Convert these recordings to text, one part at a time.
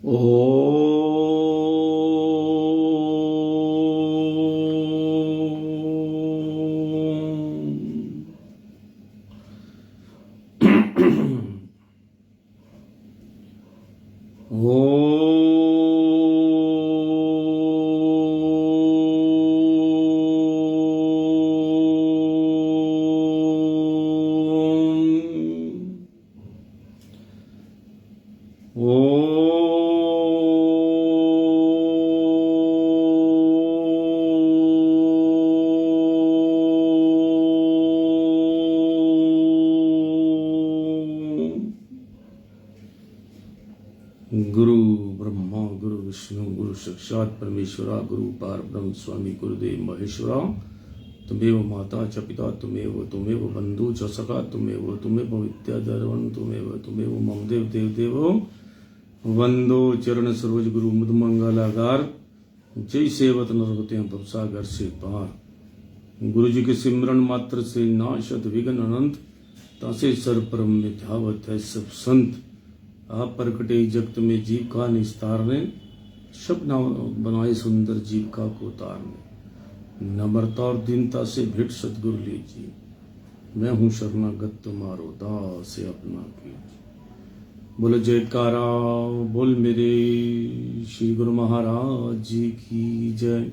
ओ गुरु ब्रह्मा गुरु विष्णु गुरु साक्षात परमेश्वरा गुरु पार ब्रह्म स्वामी गुरुदेव महेश्वरा तुमेव माता च पिता तुमेव बंधु च सखा तुमेव विद्याधरवन तुमेव मम देव देवो वंदो चरण सरोज गुरु मुद मंगलागार जय सेवत नर होते हैं भवसागर से पार। गुरु जी के सिमरन मात्र से नाशत विघ्न अनंत तासे सर परम में ध्यावत है सब संत। आप प्रकटे जगत में जीव का निस्तारने शब न बनाए सुंदर जीव का को तारने। नम्रता और दीनता से भेंट सतगुरु लीजिए मैं हूँ शरणागत तुम्हारो दास अपना कीजिए। बोलो जयकारा बोल मेरे श्री गुरु महाराज जी की जय।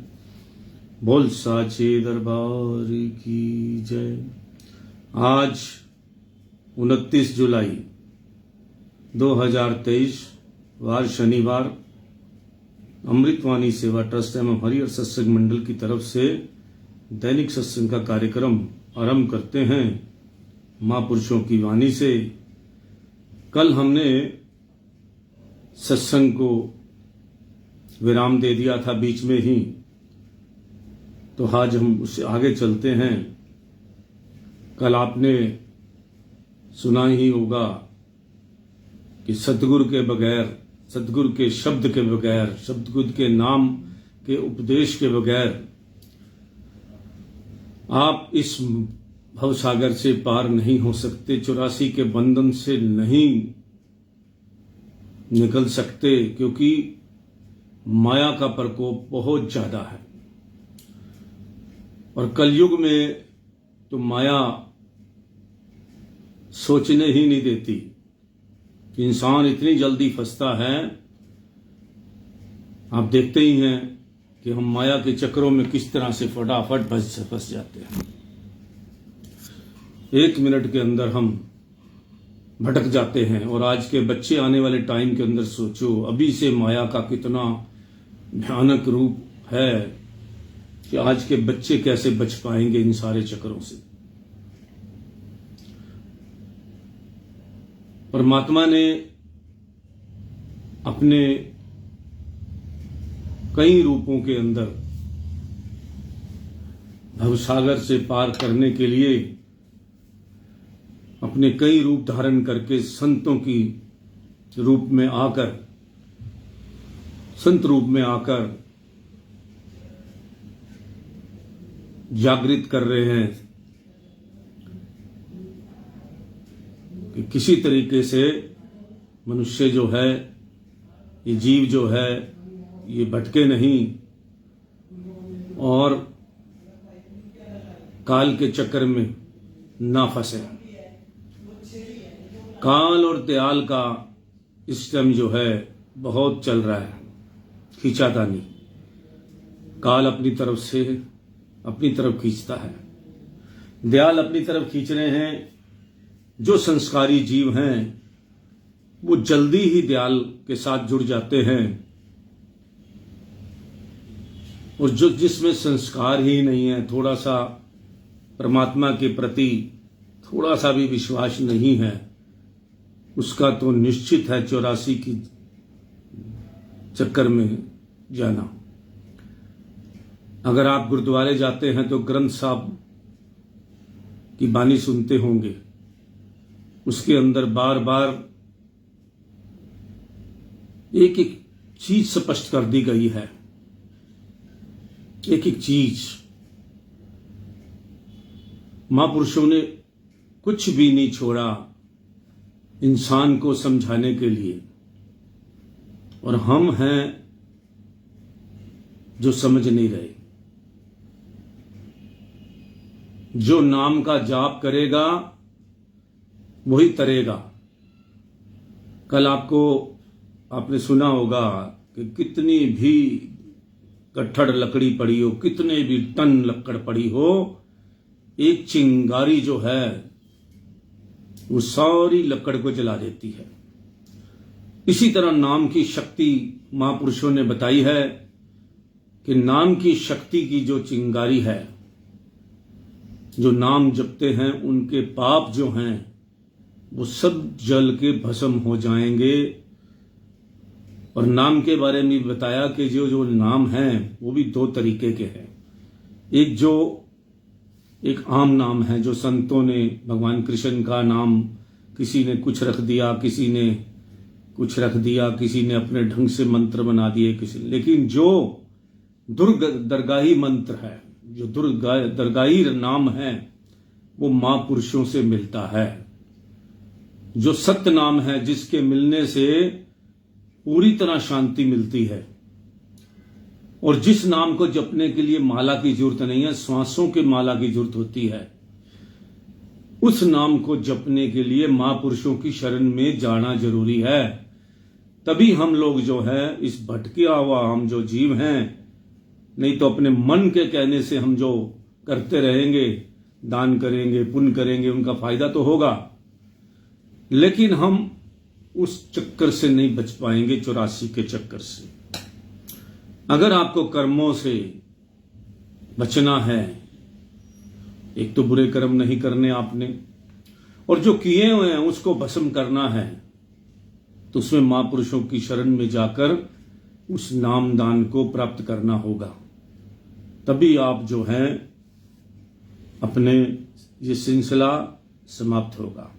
बोल साचे दरबार की जय। आज 29 जुलाई 2023 वार शनिवार अमृतवाणी सेवा ट्रस्ट एवं हरिहर सत्संग मंडल की तरफ से दैनिक सत्संग का कार्यक्रम आरंभ करते हैं महापुरुषों की वाणी से। कल हमने सत्संग को विराम दे दिया था बीच में ही, तो आज हम उससे आगे चलते हैं। कल आपने सुना ही होगा कि सतगुरु के बगैर, सतगुरु के शब्द के बगैर, सतगुरु के नाम के उपदेश के बगैर आप इस भवसागर से पार नहीं हो सकते, 84 के बंधन से नहीं निकल सकते, क्योंकि माया का प्रकोप बहुत ज्यादा है। और कलयुग में तो माया सोचने ही नहीं देती। इंसान इतनी जल्दी फंसता है, आप देखते ही हैं कि हम माया के चक्रों में किस तरह से फटाफट फंस जाते हैं। 1 मिनट के अंदर हम भटक जाते हैं। और आज के बच्चे आने वाले टाइम के अंदर सोचो अभी से माया का कितना भयानक रूप है कि आज के बच्चे कैसे बच पाएंगे इन सारे चक्रों से। परमात्मा ने अपने कई रूपों के अंदर भवसागर से पार करने के लिए अपने कई रूप धारण करके संतों की रूप में आकर, संत रूप में आकर जागृत कर रहे हैं कि किसी तरीके से मनुष्य जो है, ये जीव जो है, ये भटके नहीं और काल के चक्कर में ना फंसे। काल और दयाल का इस टाइम जो है बहुत चल रहा है, खींचातानी। काल अपनी तरफ से अपनी तरफ खींचता है, दयाल अपनी तरफ खींच रहे हैं। जो संस्कारी जीव हैं वो जल्दी ही दयाल के साथ जुड़ जाते हैं, और जो जिसमें संस्कार ही नहीं है, थोड़ा सा परमात्मा के प्रति थोड़ा सा भी विश्वास नहीं है, उसका तो निश्चित है 84 की चक्कर में जाना। अगर आप गुरुद्वारे जाते हैं तो ग्रंथ साहब की बानी सुनते होंगे, उसके अंदर बार बार एक एक चीज स्पष्ट कर दी गई है, एक एक चीज। महापुरुषों ने कुछ भी नहीं छोड़ा इंसान को समझाने के लिए। और हम हैं जो समझ नहीं रहे। जो नाम का जाप करेगा वही तरेगा। कल आपने सुना होगा कि कितनी भी कट्ठड़ लकड़ी पड़ी हो, कितने भी टन लकड़ पड़ी हो, एक चिंगारी जो है वो सारी लकड़ को जला देती है। इसी तरह नाम की शक्ति महापुरुषों ने बताई है कि नाम की शक्ति की जो चिंगारी है, जो नाम जपते हैं उनके पाप जो हैं वो सब जल के भस्म हो जाएंगे। और नाम के बारे में बताया कि जो नाम हैं वो भी दो तरीके के हैं। एक आम नाम है जो संतों ने, भगवान कृष्ण का नाम किसी ने कुछ रख दिया, किसी ने कुछ रख दिया, किसी ने अपने ढंग से मंत्र बना दिए, लेकिन जो दरगाही मंत्र है, जो दरगाही नाम है, वो महापुरुषों से मिलता है। जो सत्य नाम है, जिसके मिलने से पूरी तरह शांति मिलती है। और जिस नाम को जपने के लिए माला की जरूरत नहीं है, श्वासों के माला की जरूरत होती है, उस नाम को जपने के लिए महापुरुषों की शरण में जाना जरूरी है। तभी हम लोग जो है इस भटकिया हुआ हम जो जीव हैं, नहीं तो अपने मन के कहने से हम जो करते रहेंगे, दान करेंगे, पुण्य करेंगे, उनका फायदा तो होगा, लेकिन हम उस चक्कर से नहीं बच पाएंगे, 84 के चक्कर से। अगर आपको कर्मों से बचना है, एक तो बुरे कर्म नहीं करने आपने, और जो किए हुए हैं उसको भस्म करना है, तो उसमें महापुरुषों की शरण में जाकर उस नाम दान को प्राप्त करना होगा। तभी आप जो हैं अपने ये सिलसिला समाप्त होगा।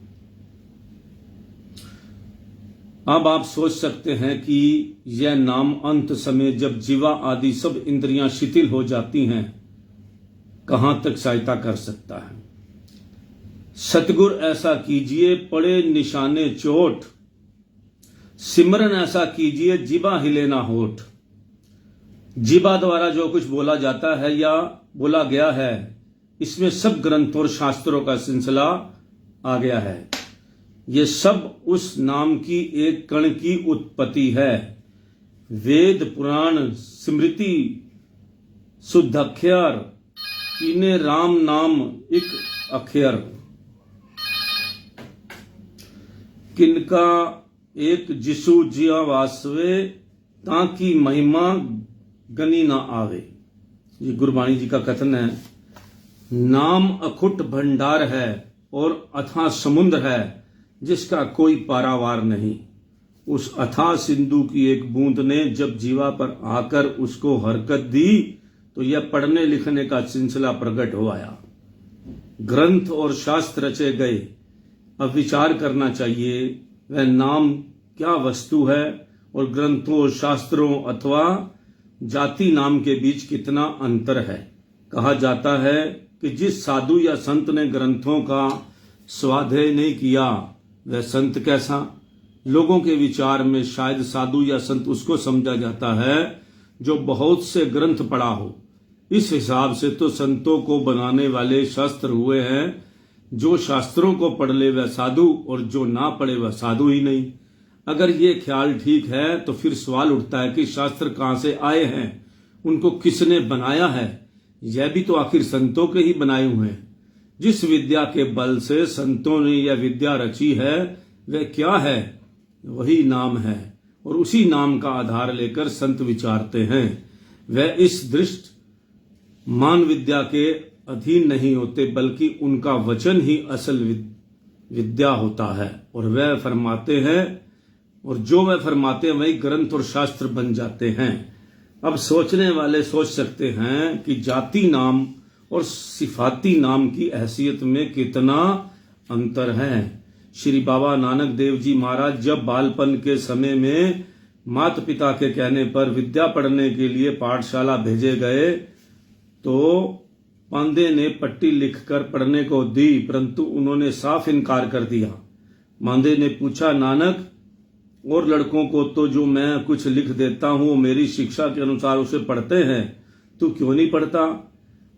अब आप सोच सकते हैं कि यह नाम अंत समय जब जीवा आदि सब इंद्रियां शिथिल हो जाती हैं, कहां तक सहायता कर सकता है। सतगुर ऐसा कीजिए पड़े निशाने चोट, सिमरन ऐसा कीजिए जीवा हिले ना होठ। जीवा द्वारा जो कुछ बोला जाता है या बोला गया है, इसमें सब ग्रंथों और शास्त्रों का सिलसिला आ गया है। ये सब उस नाम की एक कण की उत्पत्ति है। वेद पुराण स्मृति शुद्ध अक्षर, इन्हें राम नाम एक अक्षर, किनका एक जिसु जिया वासवे, ताकि महिमा गनी ना आवे। ये गुरबाणी जी का कथन है। नाम अखुट भंडार है और अथाह समुद्र है, जिसका कोई पारावार नहीं। उस अथाह सिंधु की एक बूंद ने जब जीवा पर आकर उसको हरकत दी, तो यह पढ़ने लिखने का सिलसिला प्रकट हो आया। ग्रंथ और शास्त्र रचे गए। अब विचार करना चाहिए वह नाम क्या वस्तु है और ग्रंथों और शास्त्रों अथवा जाति नाम के बीच कितना अंतर है। कहा जाता है कि जिस साधु या संत ने ग्रंथों का स्वाध्याय नहीं किया, वह संत कैसा। लोगों के विचार में शायद साधु या संत उसको समझा जाता है जो बहुत से ग्रंथ पढ़ा हो। इस हिसाब से तो संतों को बनाने वाले शास्त्र हुए हैं। जो शास्त्रों को पढ़ ले वह साधु, और जो ना पढ़े वह साधु ही नहीं। अगर ये ख्याल ठीक है तो फिर सवाल उठता है कि शास्त्र कहां से आए हैं, उनको किसने बनाया है। यह भी तो आखिर संतों के ही बनाए हुए हैं। जिस विद्या के बल से संतों ने यह विद्या रची है, वह क्या है? वही नाम है, और उसी नाम का आधार लेकर संत विचारते हैं। वह इस दृष्ट मान विद्या के अधीन नहीं होते, बल्कि उनका वचन ही असल विद्या होता है। और वह फरमाते हैं, और जो वह फरमाते हैं वही ग्रंथ और शास्त्र बन जाते हैं। अब सोचने वाले सोच सकते हैं कि जाति नाम और सिफाती नाम की हैसियत में कितना अंतर है। श्री बाबा नानक देव जी महाराज जब बालपन के समय में माता पिता के कहने पर विद्या पढ़ने के लिए पाठशाला भेजे गए, तो पांडे ने पट्टी लिखकर पढ़ने को दी, परंतु उन्होंने साफ इनकार कर दिया। मांदे ने पूछा, नानक और लड़कों को तो जो मैं कुछ लिख देता हूं मेरी शिक्षा के अनुसार उसे पढ़ते हैं, तू क्यों नहीं पढ़ता?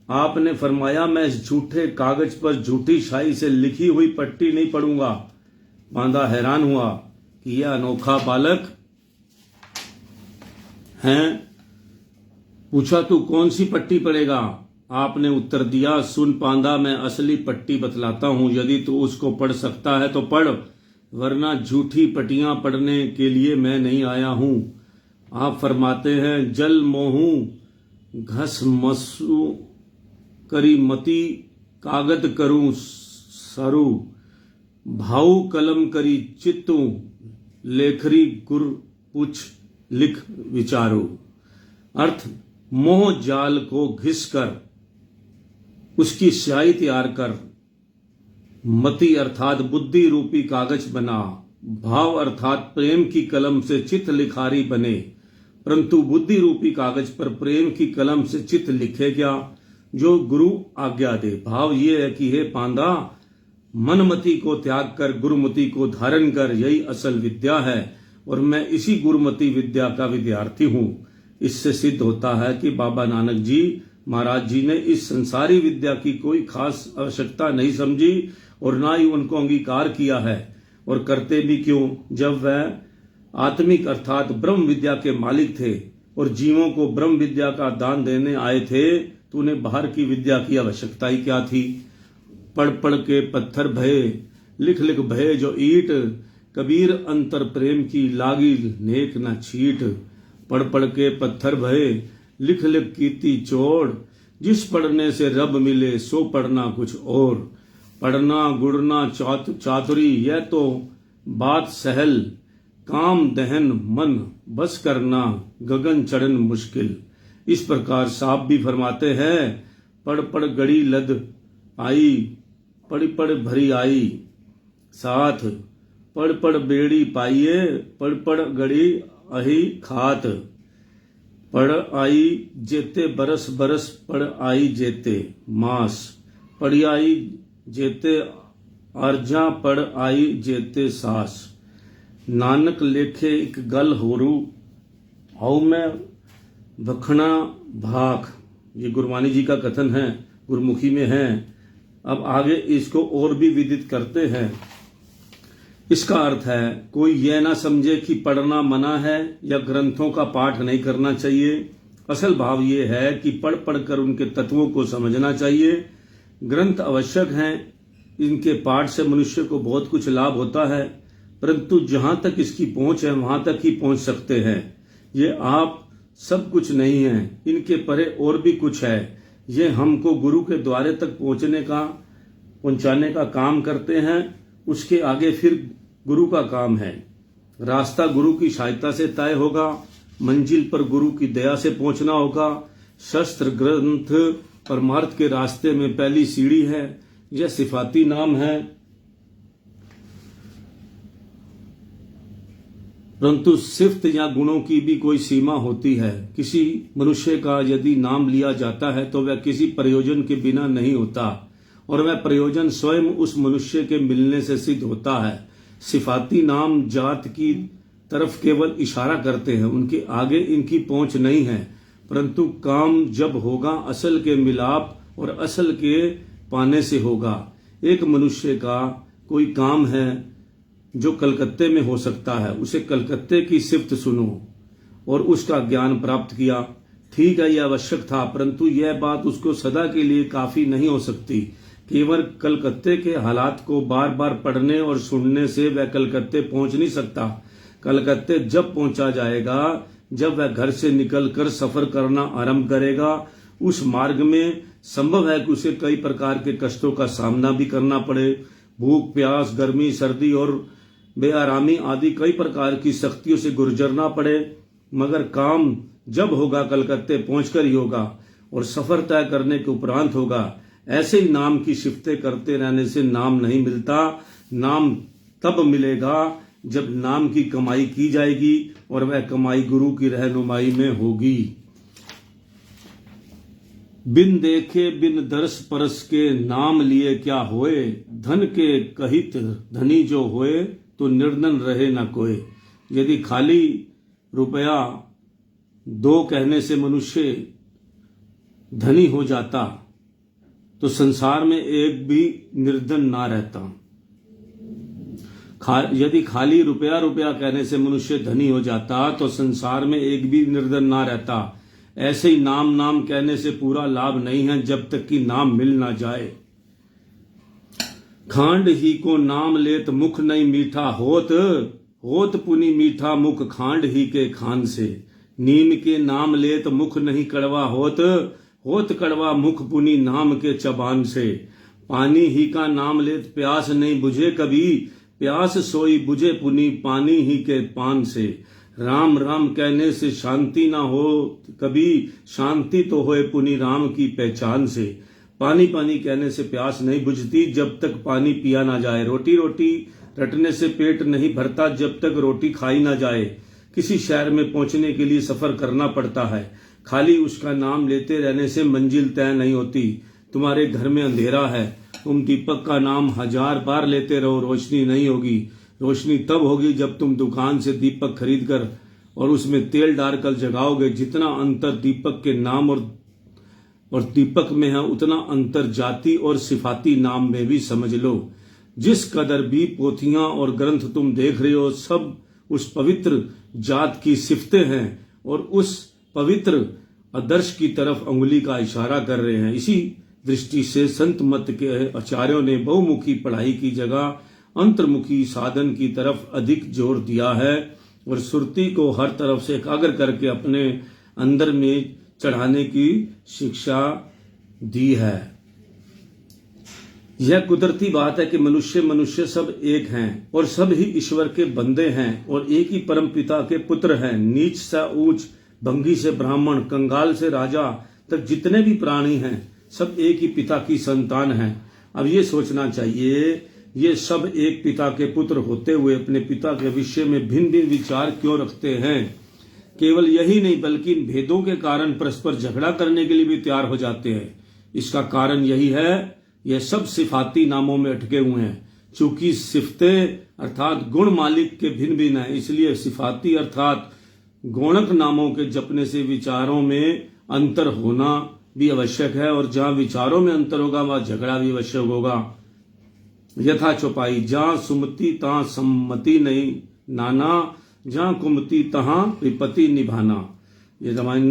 आपने फरमाया मैं इस झूठे कागज पर झूठी शाही से लिखी हुई पट्टी नहीं पढ़ूंगा। बांदा हैरान हुआ कि यह अनोखा बालक है। पूछा तू कौन सी पट्टी पढ़ेगा? आपने उत्तर दिया, सुन पांदा, मैं असली पट्टी बतलाता हूं, यदि तू उसको पढ़ सकता है तो पढ़, वरना झूठी पट्टियां पढ़ने के लिए मैं नहीं आया हूं। आप फरमाते हैं, जल मोहू घस मसू करी मती कागद करूं सरू, भाऊ कलम करी चित्तू लेखरी गुर पुछ लिख विचारो। अर्थ, मोह जाल को घिस कर उसकी स्याही तैयार कर, मति अर्थात बुद्धि रूपी कागज बना, भाव अर्थात प्रेम की कलम से चित्त लिखारी बने, परंतु बुद्धि रूपी कागज पर प्रेम की कलम से चित्त लिखे क्या जो गुरु आज्ञा दे। भाव ये है कि हे पांदा, मनमति को त्याग कर गुरुमति को धारण कर, यही असल विद्या है और मैं इसी गुरुमति विद्या का विद्यार्थी हूं। इससे सिद्ध होता है कि बाबा नानक जी महाराज जी ने इस संसारी विद्या की कोई खास आवश्यकता नहीं समझी और ना ही उनको अंगीकार किया है, और करते भी क्यों, जब वह आत्मिक अर्थात ब्रह्म विद्या के मालिक थे और जीवों को ब्रह्म विद्या का दान देने आए थे, तो उन्हें बाहर की विद्या की आवश्यकता ही क्या थी। पढ़ पढ़ के पत्थर भये, लिख लिख भये जो ईट, कबीर अंतर प्रेम की लागी नेक न छीट। पढ़ पढ़ के पत्थर भये, लिख लिख कीती चोड़, जिस पढ़ने से रब मिले सो पढ़ना कुछ और। पढ़ना गुड़ना चातुरी यह तो बात सहल, काम दहन मन बस करना गगन चढ़न मुश्किल। इस प्रकार साहब भी फरमाते हैं, पढ़ पढ़ गड़ी लद आई, पढ़ पढ़ भरी आई साथ, पढ़ पढ़ बेड़ी पाइये, पढ़ पढ़ गड़ी अही खात। पढ़ आई जेते बरस बरस, पढ़ आई जेते मास, पढ़ आई जेते अर्जा, पढ़ आई जेते सास। नानक लेखे एक गल होरू, हाउ मैं बखना भाख। ये गुरबानी जी का कथन है, गुरमुखी में है। अब आगे इसको और भी विदित करते हैं। इसका अर्थ है, कोई यह ना समझे कि पढ़ना मना है या ग्रंथों का पाठ नहीं करना चाहिए। असल भाव यह है कि पढ़ पढ़कर उनके तत्वों को समझना चाहिए। ग्रंथ आवश्यक हैं, इनके पाठ से मनुष्य को बहुत कुछ लाभ होता है, परंतु जहां तक इसकी पहुंच है वहां तक ही पहुंच सकते हैं। ये आप सब कुछ नहीं है, इनके परे और भी कुछ है। ये हमको गुरु के द्वारे तक पहुंचाने का काम करते हैं। उसके आगे फिर गुरु का काम है। रास्ता गुरु की सहायता से तय होगा, मंजिल पर गुरु की दया से पहुंचना होगा। शस्त्र ग्रंथ परमार्थ के रास्ते में पहली सीढ़ी है। यह सिफाती नाम है, परंतु सिफ्त या गुणों की भी कोई सीमा होती है। किसी मनुष्य का यदि नाम लिया जाता है तो वह किसी प्रयोजन के बिना नहीं होता, और वह प्रयोजन स्वयं उस मनुष्य के मिलने से सिद्ध होता है। सिफाती नाम जात की तरफ केवल इशारा करते हैं, उनके आगे इनकी पहुंच नहीं है। परंतु काम जब होगा असल के मिलाप और असल के पाने से होगा। एक मनुष्य का कोई काम है जो कलकत्ते में हो सकता है, उसे कलकत्ते की सिफ्त सुनो और उसका ज्ञान प्राप्त किया, ठीक है, यह आवश्यक था, परंतु यह बात उसको सदा के लिए काफी नहीं हो सकती। केवल कलकत्ते के हालात को बार बार पढ़ने और सुनने से वह कलकत्ते पहुंच नहीं सकता। कलकत्ते जब पहुंचा जाएगा जब वह घर से निकलकर सफर करना आरंभ करेगा। उस मार्ग में संभव है कि उसे कई प्रकार के कष्टों का सामना भी करना पड़े, भूख प्यास गर्मी सर्दी और बेआरामी आदि कई प्रकार की सख्तियों से गुजरना पड़े, मगर काम जब होगा कलकत्ते पहुंचकर ही होगा और सफर तय करने के उपरांत होगा। ऐसे ही नाम की शिफ्तें करते रहने से नाम नहीं मिलता। नाम तब मिलेगा जब नाम की कमाई की जाएगी और वह कमाई गुरु की रहनुमाई में होगी। बिन देखे बिन दरस परस के नाम लिए क्या होए, धन के कहित धनी जो होए तो निर्धन रहे न कोई। यदि खाली रुपया 2 कहने से मनुष्य धनी हो जाता तो संसार में एक भी निर्धन ना रहता। यदि खाली रुपया कहने से मनुष्य धनी हो जाता तो संसार में एक भी निर्धन ना रहता। ऐसे ही नाम कहने से पूरा लाभ नहीं है जब तक कि नाम मिल ना जाए। खांड ही को नाम लेत मुख नहीं मीठा होत पुनि मीठा मुख खांड ही के खान से। नीम के नाम लेत मुख नहीं कड़वा होत कड़वा मुख पुनि नाम के चबान से। पानी ही का नाम लेत प्यास नहीं बुझे कभी प्यास सोई बुझे पुनि पानी ही के पान से। राम कहने से शांति ना हो कभी शांति तो होए पुनि राम की पहचान से। पानी कहने से प्यास नहीं बुझती जब तक पानी पिया ना जाए। रोटी रटने से पेट नहीं भरता जब तक रोटी खाई ना जाए। किसी शहर में पहुंचने के लिए सफर करना पड़ता है, खाली उसका नाम लेते रहने से मंजिल तय नहीं होती। तुम्हारे घर में अंधेरा है, तुम दीपक का नाम 1000 बार लेते रहो, रोशनी नहीं होगी। रोशनी तब होगी जब तुम दुकान से दीपक खरीद कर और उसमें तेल डालकर जगाओगे। जितना अंतर दीपक के नाम और दीपक में है उतना अंतर जाति और सिफाती नाम में भी समझ लो। जिस कदर भी पोथियां और ग्रंथ तुम देख रहे हो सब उस पवित्र जात की सिफतें हैं और उस पवित्र आदर्श की तरफ अंगुली का इशारा कर रहे हैं। इसी दृष्टि से संत मत के आचार्यों ने बहुमुखी पढ़ाई की जगह अंतर्मुखी साधन की तरफ अधिक जोर दिया है और सुरती को हर तरफ से एकाग्र करके अपने अंदर में चढ़ाने की शिक्षा दी है। यह कुदरती बात है कि मनुष्य सब एक हैं और सब ही ईश्वर के बंदे हैं और एक ही परम पिता के पुत्र हैं। नीच से ऊंच, भंगी से ब्राह्मण, कंगाल से राजा तक जितने भी प्राणी हैं सब एक ही पिता की संतान हैं। अब ये सोचना चाहिए ये सब एक पिता के पुत्र होते हुए अपने पिता के विषय में भिन्न विचार क्यों रखते हैं। केवल यही नहीं बल्कि इन भेदों के कारण परस्पर झगड़ा करने के लिए भी तैयार हो जाते हैं। इसका कारण यही है यह सब सिफाती नामों में अटके हुए हैं। चूंकि सिफतें अर्थात गुण मालिक के भिन्न भिन्न है, इसलिए सिफाती अर्थात गौणक नामों के जपने से विचारों में अंतर होना भी आवश्यक है और जहां विचारों में अंतर होगा वहां झगड़ा भी आवश्यक होगा। यथा चौपाई, जहां सुमति तहां सम्मति नहीं नाना, जहां कुमति तहां विपत्ति निभाना। ये रामायण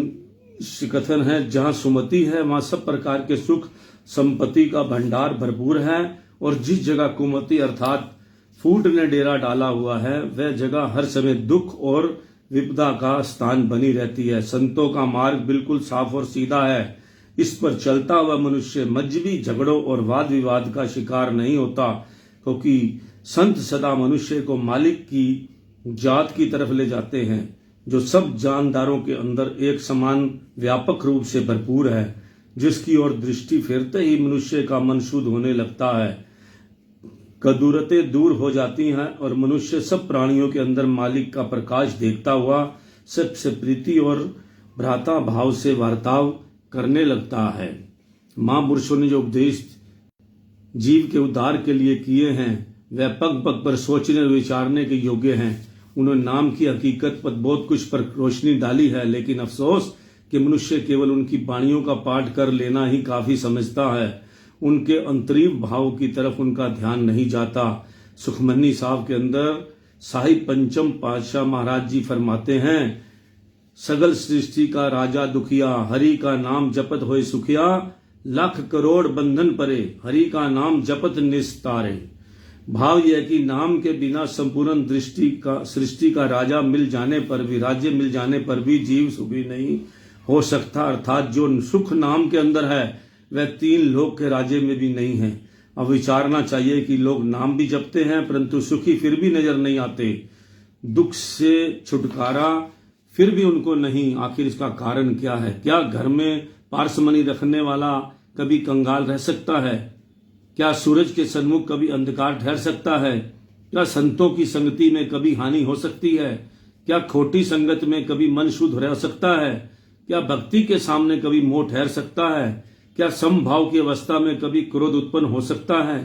कथन है। जहां सुमति है वहां सब प्रकार के सुख संपत्ति का भंडार भरपूर है और जिस जगह कुमति अर्थात फूट ने डेरा डाला हुआ है वह जगह हर समय दुख और विपदा का स्थान बनी रहती है। संतों का मार्ग बिल्कुल साफ और सीधा है। इस पर चलता हुआ मनुष्य मजहबी झगड़ों और वाद विवाद का शिकार नहीं होता, क्योंकि संत सदा मनुष्य को मालिक की जात की तरफ ले जाते हैं जो सब जानदारों के अंदर एक समान व्यापक रूप से भरपूर है, जिसकी ओर दृष्टि फेरते ही मनुष्य का मन शुद्ध होने लगता है। कदूरतें दूर हो जाती हैं और मनुष्य सब प्राणियों के अंदर मालिक का प्रकाश देखता हुआ सबसे प्रीति और भ्राता भाव से वार्ताव करने लगता है। महापुरुषों ने जो उपदेश जीव के उद्धार के लिए किए हैं वह पग पग पर सोचने और विचारने के योग्य हैं। उन्होंने नाम की हकीकत पर बहुत कुछ पर रोशनी डाली है, लेकिन अफसोस कि मनुष्य केवल उनकी वाणियों का पाठ कर लेना ही काफी समझता है। उनके अंतरीव भाव की तरफ उनका ध्यान नहीं जाता। सुखमनी साहब के अंदर साहिब पंचम पातशाह महाराज जी फरमाते हैं, सगल सृष्टि का राजा दुखिया, हरि का नाम जपत होए सुखिया, लाख करोड़ बंधन परे, हरि का नाम जपत निस्तारे। भाव यह कि नाम के बिना संपूर्ण सृष्टि का राजा मिल जाने पर भी, राज्य मिल जाने पर भी जीव सुखी नहीं हो सकता। अर्थात जो सुख नाम के अंदर है वह 3 लोक के राज्य में भी नहीं है। अब विचारना चाहिए कि लोग नाम भी जपते हैं परंतु सुखी फिर भी नजर नहीं आते, दुख से छुटकारा फिर भी उनको नहीं। आखिर इसका कारण क्या है? क्या घर में पारसमनी रखने वाला कभी कंगाल रह सकता है? क्या सूरज के सन्मुख कभी अंधकार ठहर सकता है? क्या संतों की संगति में कभी हानि हो सकती है? क्या खोटी संगत में कभी मन शुद्ध रह सकता है? क्या भक्ति के सामने कभी मोह ठहर सकता है? क्या समभाव की अवस्था में कभी क्रोध उत्पन्न हो सकता है?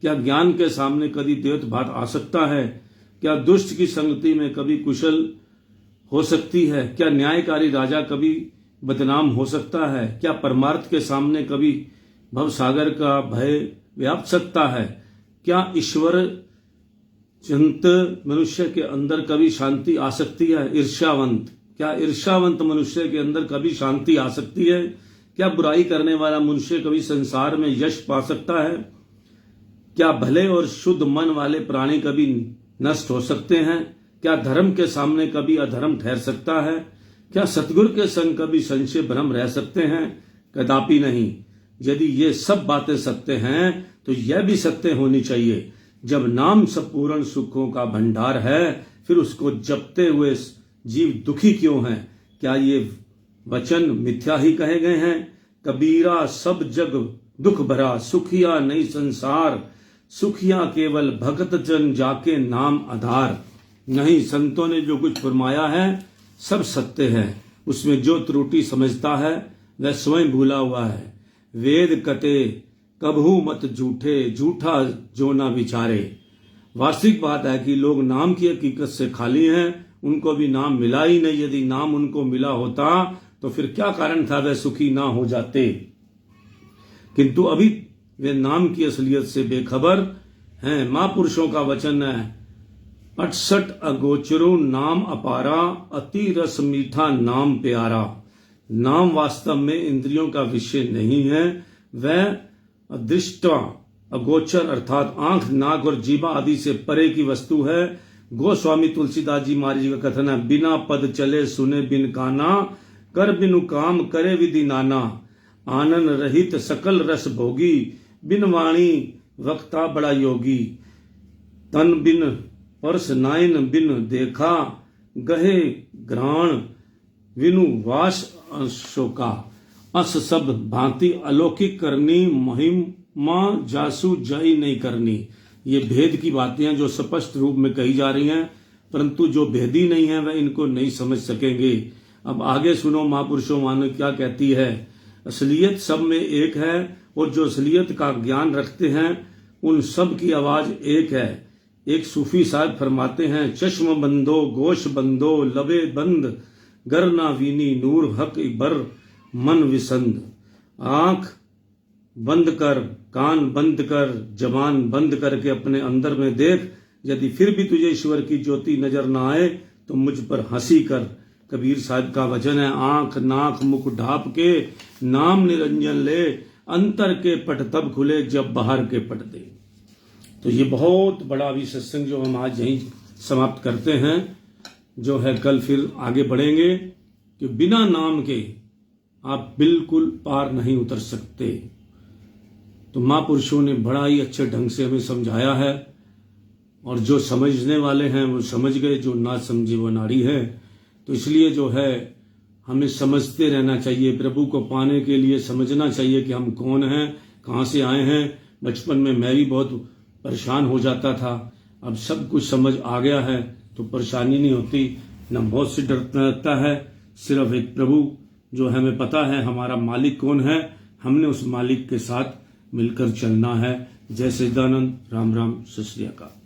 क्या ज्ञान के सामने कभी द्वैत भाव आ सकता है? क्या दुष्ट की संगति में कभी कुशल हो सकती है? क्या न्यायकारी राजा कभी बदनाम हो सकता है? क्या परमार्थ के सामने कभी भवसागर का भय व्याप सकता है? क्या ईश्वर चिंत मनुष्य के अंदर कभी शांति आ सकती है? ईर्ष्यावंत, क्या ईर्ष्यावंत मनुष्य के अंदर कभी शांति आ सकती है? क्या बुराई करने वाला मनुष्य कभी संसार में यश पा सकता है? क्या भले और शुद्ध मन वाले प्राणी कभी नष्ट हो सकते हैं? क्या धर्म के सामने कभी अधर्म ठहर सकता है? क्या सतगुरु के संग कभी संशय भ्रम रह सकते हैं? कदापि नहीं। यदि ये सब बातें सत्य हैं तो यह भी सत्य होनी चाहिए, जब नाम संपूर्ण सुखों का भंडार है, फिर उसको जपते हुए जीव दुखी क्यों है? क्या ये वचन मिथ्या ही कहे गए हैं? कबीरा सब जग दुख भरा, सुखिया नहीं संसार, सुखिया केवल भगत जन जाके नाम आधार। नहीं, संतों ने जो कुछ फरमाया है सब सत्य है। उसमें जो त्रुटि समझता है वह स्वयं भूला हुआ है। वेद कते कबहू मत झूठे, झूठा जो ना विचारे। वास्तविक बात है कि लोग नाम की हकीकत से खाली हैं, उनको भी नाम मिला ही नहीं। यदि नाम उनको मिला होता तो फिर क्या कारण था वह सुखी ना हो जाते? किंतु अभी वे नाम की असलियत से बेखबर हैं। महापुरुषों का वचन है, 68 अगोचरो नाम अपारा, अति रस मीठा नाम प्यारा। नाम वास्तव में इंद्रियों का विषय नहीं है, वह अदृष्टा अगोचर अर्थात आंख, नाक और जीवा आदि से परे की वस्तु है। गोस्वामी तुलसीदास जी महाराज जी का कथन है, बिना पद चले सुने बिन काना, कर बिनु काम करे विधि नाना। आनंद रहित सकल रस भोगी, बिन वाणी वक्ता बड़ा योगी। तन बिन परस नायन बिन देखा, गहे घ्राण विनु वास अशोका। अस सब भांति अलौकिक करनी, महिमा जासु जय नहीं करनी। ये भेद की बातें हैं जो स्पष्ट रूप में कही जा रही हैं, परंतु जो भेदी नहीं है वह इनको नहीं समझ सकेंगे। अब आगे सुनो महापुरुषों वाणी क्या कहती है। असलियत सब में एक है और जो असलियत का ज्ञान रखते हैं उन सब की आवाज एक है। एक सूफी साहब फरमाते हैं, चश्म बंदो गोश बंदो लबे बंद, गरना वीनी नूर हक बर मन विसंद। आंख बंद कर, कान बंद कर, जबान बंद करके अपने अंदर में देख। यदि फिर भी तुझे ईश्वर की ज्योति नजर ना आए तो मुझ पर हंसी कर। कबीर साहब का वचन है, आंख नाक मुख ढाप के नाम निरंजन ले, अंतर के पट तब खुले जब बाहर के पट दे। तो ये बहुत बड़ा अभी सत्संग जो हम आज यहीं समाप्त करते हैं, जो है कल फिर आगे बढ़ेंगे कि बिना नाम के आप बिल्कुल पार नहीं उतर सकते। तो महापुरुषों ने बड़ा ही अच्छे ढंग से हमें समझाया है और जो समझने वाले हैं वो समझ गए, जो ना समझे वो नाड़ी है। तो इसलिए जो है हमें समझते रहना चाहिए, प्रभु को पाने के लिए समझना चाहिए कि हम कौन हैं, कहाँ से आए हैं। बचपन में मैं भी बहुत परेशान हो जाता था, अब सब कुछ समझ आ गया है तो परेशानी नहीं होती, न मौत से डरना लगता है। सिर्फ एक प्रभु जो हमें पता है हमारा मालिक कौन है, हमने उस मालिक के साथ मिलकर चलना है। जय सच्चिदानंद। राम राम, सत श्री अकाल।